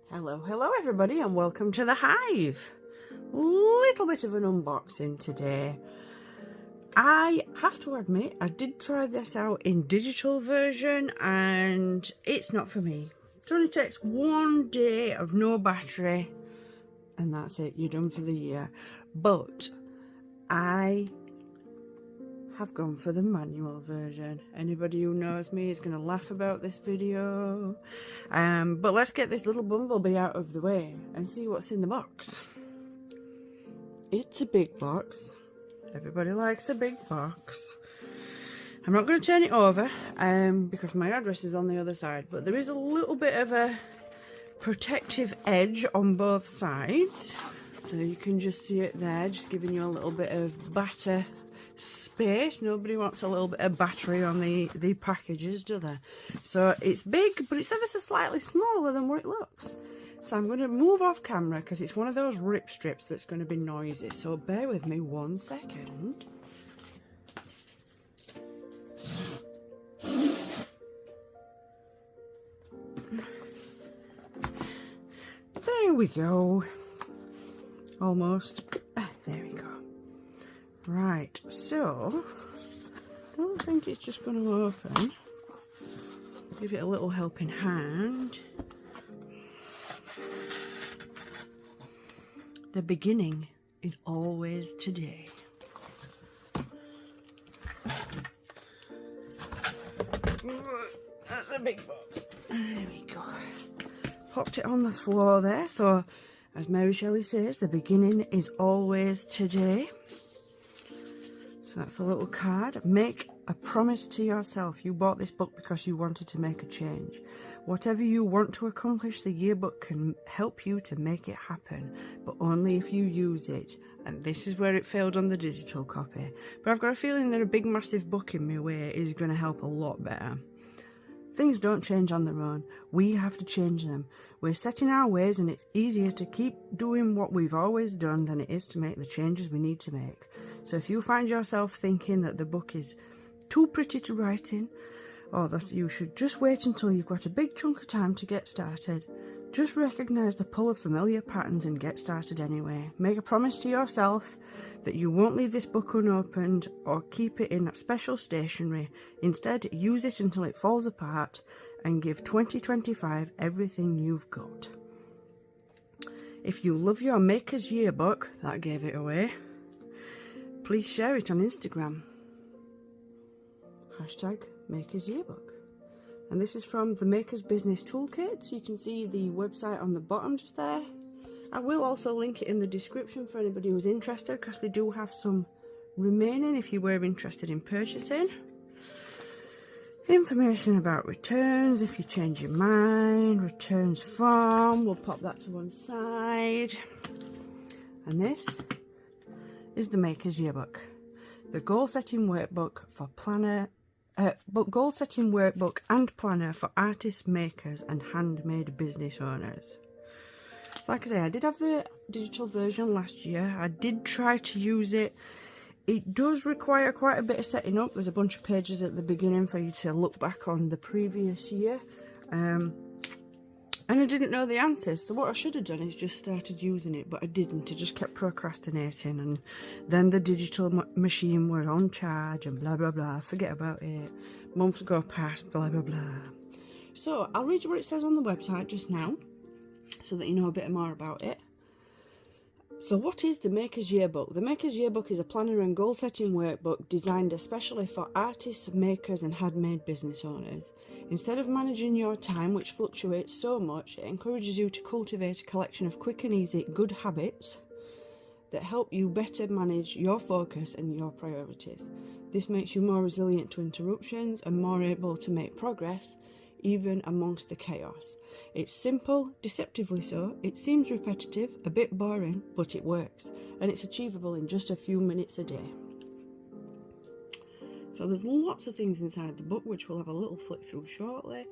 Hello everybody, and welcome to the Hive. Little bit of an unboxing today. I have to admit, I did try this out in digital version and it's not for me. It only takes one day of no battery and that's it, you're done for the year. But I have gone for the manual version. Anybody who knows me is going to laugh about this video. But let's get this little bumblebee out of the way and see what's in the box. It's a big box. Everybody likes a big box. I'm not going to turn it over because my address is on the other side, but there is a little bit of a protective edge on both sides. So you can just see it there, just giving you a little bit of batter space. Nobody wants a little bit of battery on the packages, do they? So it's big, but it's ever so slightly smaller than what it looks. So I'm going to move off camera because it's one of those rip strips that's going to be noisy. So bear with me 1 second. There we go. Almost. There we go. Right, so I don't think it's just going to open. Give it a little helping hand. The beginning is always today. That's a big box. There we go. Popped it on the floor there. So, as Mary Shelley says, the beginning is always today. So that's a little card. Make a promise to yourself. You bought this book because you wanted to make a change. Whatever you want to accomplish, the yearbook can help you to make it happen, but only if you use it. And this is where it failed on the digital copy. But I've got a feeling that a big massive book in my way is going to help a lot better. Things don't change on their own. We have to change them. We're set in our ways, and it's easier to keep doing what we've always done than it is to make the changes we need to make. So if you find yourself thinking that the book is too pretty to write in, or that you should just wait until you've got a big chunk of time to get started, just recognise the pull of familiar patterns and get started anyway. Make a promise to yourself that you won't leave this book unopened or keep it in that special stationery. Instead, use it until it falls apart and give 2025 everything you've got. If you love your Makers Yearbook, that gave it away, please share it on Instagram. #Makers Yearbook. And this is from the Makers Business Toolkit. So you can see the website on the bottom just there. I will also link it in the description for anybody who's interested, because they do have some remaining if you were interested in purchasing. Information about returns if you change your mind, returns form, we'll pop that to one side. And this is the Makers Yearbook, the goal setting workbook for goal setting workbook and planner for artists, makers and handmade business owners. So like I say, I did have the digital version last year. I did try to use it. It does require quite a bit of setting up. There's a bunch of pages at the beginning for you to look back on the previous year. And I didn't know the answers, so what I should have done is just started using it, but I didn't. I just kept procrastinating, and then the digital machine were on charge and blah blah blah. Forget about it. Months go past, blah blah blah. So I'll read you what it says on the website just now, so that you know a bit more about it. So what is the Makers Yearbook? The Makers Yearbook is a planner and goal setting workbook designed especially for artists, makers and handmade business owners. Instead of managing your time, which fluctuates so much, it encourages you to cultivate a collection of quick and easy good habits that help you better manage your focus and your priorities. This makes you more resilient to interruptions and more able to make progress even amongst the chaos. It's simple, deceptively so. It seems repetitive, a bit boring, but it works, and it's achievable in just a few minutes a day. So there's lots of things inside the book, which we'll have a little flick through shortly.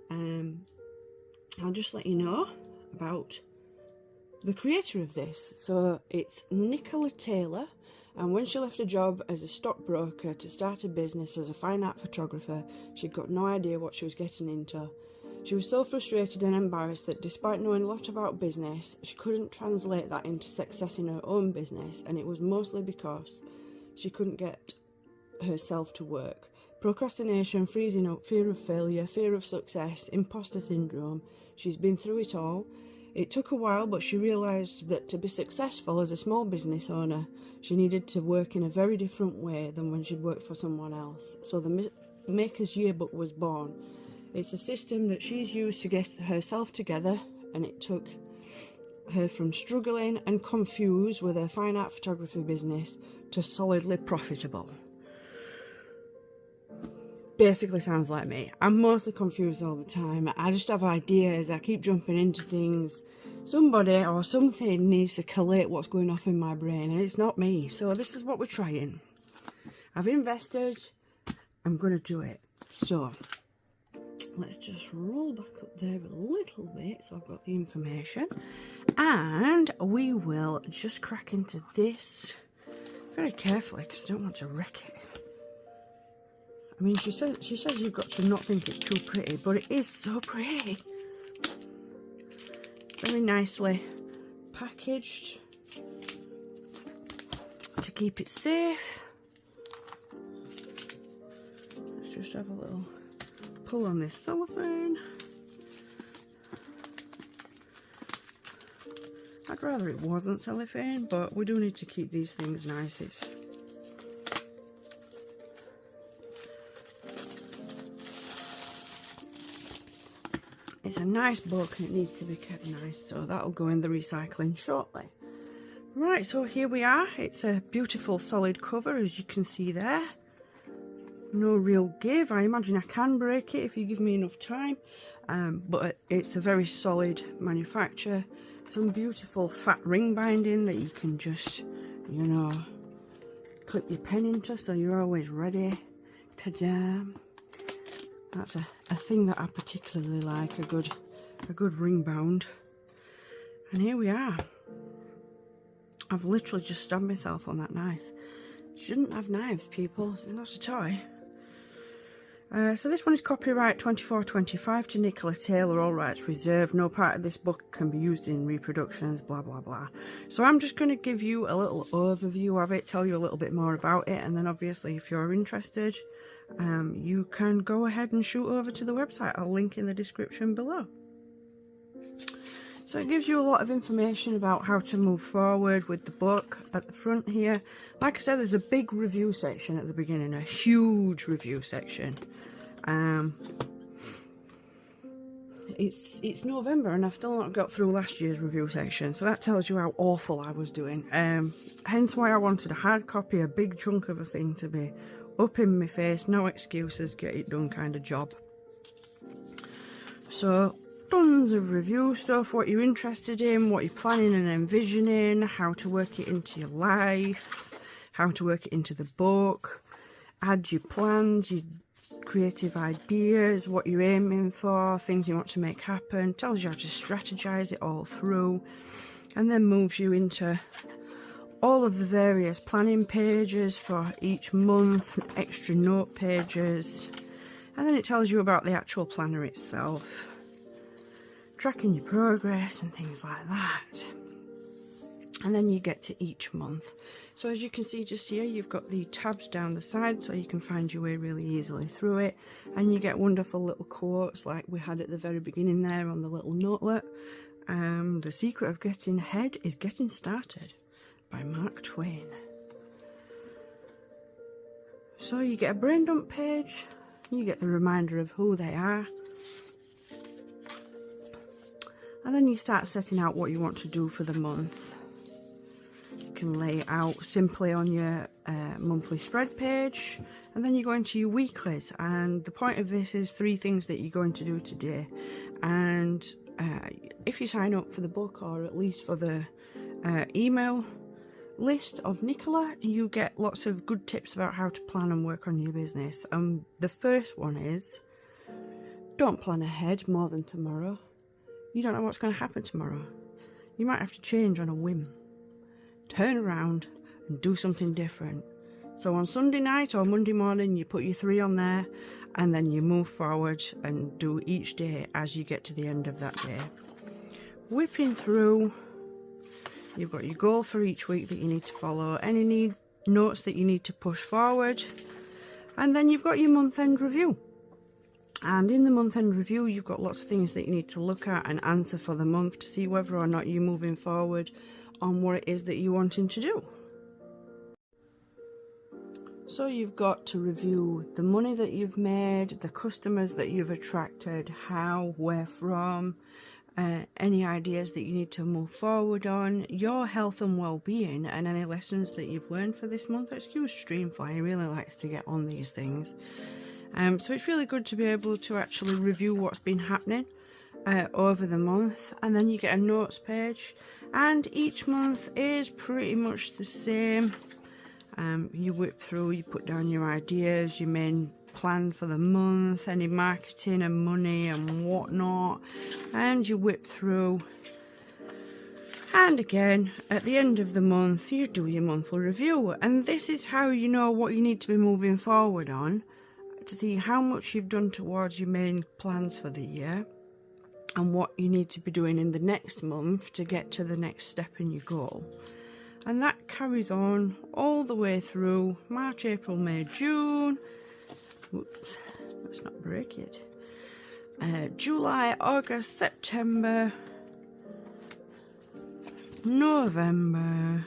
I'll just let you know about the creator of this. So it's Nicola Taylor, and when she left a job as a stockbroker to start a business as a fine art photographer, she'd got no idea what she was getting into. She was so frustrated and embarrassed that despite knowing a lot about business, she couldn't translate that into success in her own business, and it was mostly because she couldn't get herself to work. Procrastination, freezing up, fear of failure, fear of success, imposter syndrome. She's been through it all. It took a while, but she realised that to be successful as a small business owner, she needed to work in a very different way than when she'd worked for someone else. So the Makers Yearbook was born. It's a system that she's used to get herself together, and it took her from struggling and confused with her fine art photography business to solidly profitable. Basically sounds like me. I'm mostly confused all the time. I just have ideas. I keep jumping into things. Somebody or something needs to collate what's going off in my brain, and it's not me. So this is what we're trying. I've invested. I'm going to do it. So let's just roll back up there a little bit so I've got the information. And we will just crack into this very carefully because I don't want to wreck it. I mean, she says you've got to not think it's too pretty, but it is so pretty. Very nicely packaged to keep it safe. Let's just have a little pull on this cellophane. I'd rather it wasn't cellophane, but we do need to keep these things nice. It's a nice book and it needs to be kept nice, so that'll go in the recycling shortly. Right, so here we are. It's a beautiful solid cover, as you can see there. No real give. I imagine I can break it if you give me enough time, but it's a very solid manufacture. Some beautiful fat ring binding that you can just, you know, clip your pen into so you're always ready. Ta-da! That's a thing that I particularly like, a good ring bound. And here we are. I've literally just stabbed myself on that knife. Shouldn't have knives, people. This is not a toy. So this one is copyright 2425 to Nicola Taylor, all rights reserved. No part of this book can be used in reproductions, blah, blah, blah. So I'm just going to give you a little overview of it, tell you a little bit more about it, and then obviously if you're interested, you can go ahead and shoot over to the website. I'll link in the description below. So it gives you a lot of information about how to move forward with the book at the front here. Like I said, there's a big review section at the beginning, a huge review section. It's November and I've still not got through last year's review section, so that tells you how awful I was doing. Hence why I wanted a hard copy, a big chunk of a thing to be up in my face, no excuses, get it done kind of job. So tons of review stuff, what you're interested in, what you're planning and envisioning, how to work it into your life, how to work it into the book, add your plans, your creative ideas, what you're aiming for, things you want to make happen, tells you how to strategize it all through, and then moves you into all of the various planning pages for each month, extra note pages, and then it tells you about the actual planner itself, tracking your progress and things like that. And then you get to each month. So as you can see just here, you've got the tabs down the side so you can find your way really easily through it, and you get wonderful little quotes like we had at the very beginning there on the little notelet. The secret of getting ahead is getting started, by Mark Twain. So you get a brain dump page, you get the reminder of who they are, and then you start setting out what you want to do for the month. You can lay it out simply on your monthly spread page, and then you go into your weeklies, and the point of this is 3 things that you're going to do today. And if you sign up for the book, or at least for the email list of Nicola, you get lots of good tips about how to plan and work on your business. The first one is, don't plan ahead more than tomorrow. You don't know what's going to happen tomorrow. You might have to change on a whim. Turn around and do something different. So on Sunday night or Monday morning, you put your 3 on there, and then you move forward and do each day as you get to the end of that day. Whipping through, you've got your goal for each week that you need to follow, any notes that you need to push forward, and then you've got your month-end review. And in the month-end review, you've got lots of things that you need to look at and answer for the month to see whether or not you're moving forward on what it is that you're wanting to do. So you've got to review the money that you've made, the customers that you've attracted, how, where from, any ideas that you need to move forward on, your health and well-being, and any lessons that you've learned for this month. Excuse Streamfly, he really likes to get on these things. So it's really good to be able to actually review what's been happening over the month, and then you get a notes page, and each month is pretty much the same. You whip through, you put down your ideas, your main plan for the month, any marketing and money and whatnot, and you whip through. And again, at the end of the month, you do your monthly review, and this is how you know what you need to be moving forward on, to see how much you've done towards your main plans for the year and what you need to be doing in the next month to get to the next step in your goal. And that carries on all the way through March, April, May, June. Whoops, let's not break it. July, August, September, November,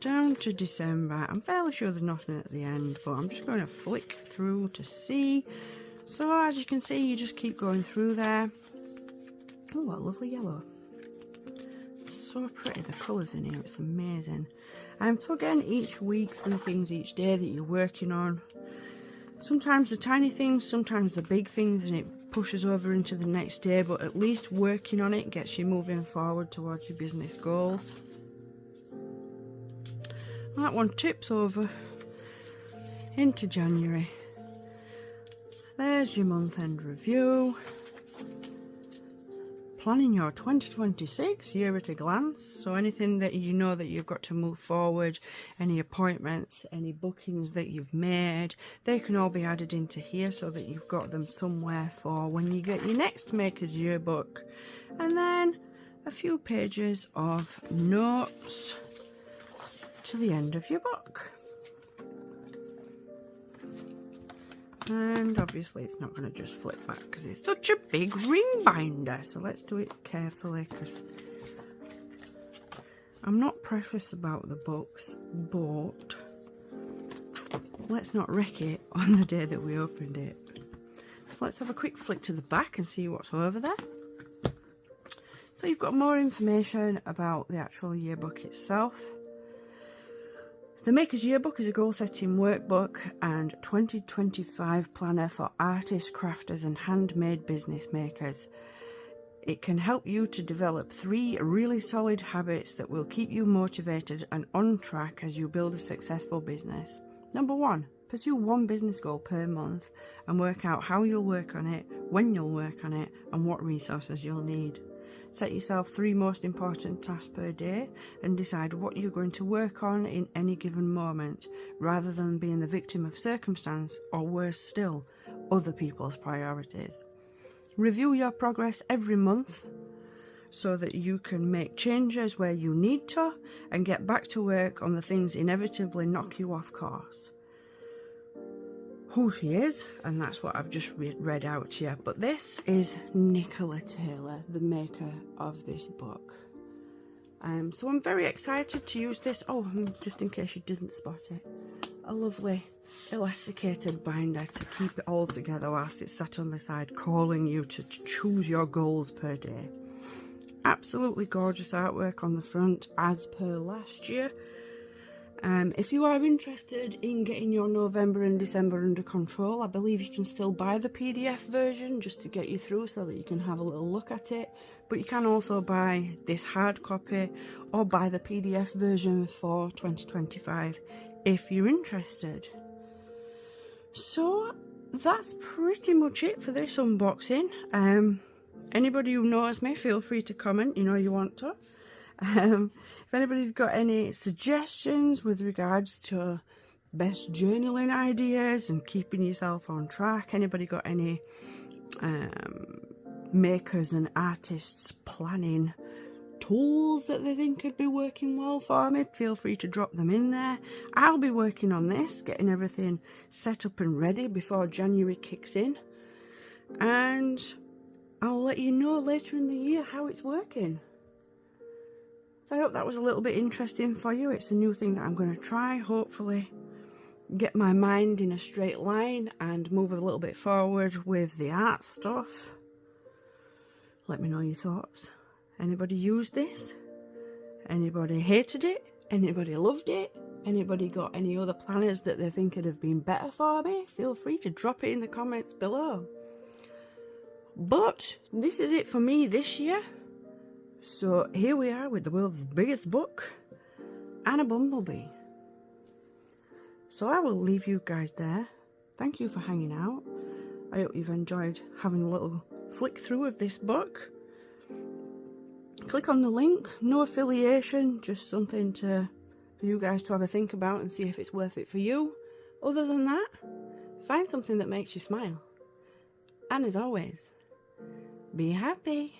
down to December. I'm fairly sure there's nothing at the end, but I'm just going to flick through to see. So as you can see, you just keep going through there. Oh, what a lovely yellow. So pretty, the colours in here, it's amazing. So again, each week, 3 things each day that you're working on. Sometimes the tiny things, sometimes the big things, and it pushes over into the next day, but at least working on it gets you moving forward towards your business goals. That one tips over into January. There's your month-end review. Planning your 2026 year at a glance. So anything that you know that you've got to move forward, any appointments, any bookings that you've made, they can all be added into here so that you've got them somewhere for when you get your next Makers Yearbook. And then a few pages of notes to the end of your book. And obviously it's not going to just flip back because it's such a big ring binder, so let's do it carefully because I'm not precious about the books, but let's not wreck it on the day that we opened it. So let's have a quick flick to the back and see what's over there. So you've got more information about the actual yearbook itself. The Makers Yearbook is a goal-setting workbook and 2025 planner for artists, crafters and handmade business makers. It can help you to develop 3 really solid habits that will keep you motivated and on track as you build a successful business. Number 1, pursue 1 business goal per month and work out how you'll work on it, when you'll work on it and what resources you'll need. Set yourself 3 most important tasks per day and decide what you're going to work on in any given moment, rather than being the victim of circumstance or, worse still, other people's priorities. Review your progress every month so that you can make changes where you need to and get back to work on the things inevitably knock you off course. Who she is, and that's what I've just read out to you. But this is Nicola Taylor, the maker of this book. So I'm very excited to use this. Oh, just in case you didn't spot it, a lovely elasticated binder to keep it all together whilst it's sat on the side, calling you to choose your goals per day. Absolutely gorgeous artwork on the front, as per last year. If you are interested in getting your November and December under control, I believe you can still buy the PDF version just to get you through so that you can have a little look at it. But you can also buy this hard copy or buy the PDF version for 2025 if you're interested. So that's pretty much it for this unboxing. Anybody who knows me, feel free to comment, you know you want to. If anybody's got any suggestions with regards to best journaling ideas and keeping yourself on track. Anybody got any makers and artists planning tools that they think could be working well for me? Feel free to drop them in there. I'll be working on this, getting everything set up and ready before January kicks in, and I'll let you know later in the year how it's working. So I hope that was a little bit interesting for you. It's a new thing that I'm going to try, hopefully get my mind in a straight line and move a little bit forward with the art stuff. Let me know your thoughts. Anybody used this? Anybody hated it? Anybody loved it? Anybody got any other planners that they think could have been better for me? Feel free to drop it in the comments below. But this is it for me this year. So here we are with the world's biggest book and a bumblebee. So I will leave you guys there. Thank you for hanging out. I hope you've enjoyed having a little flick through of this book. Click on the link, no affiliation, just something for you guys to have a think about and see if it's worth it for you. Other than that, find something that makes you smile. And as always, be happy.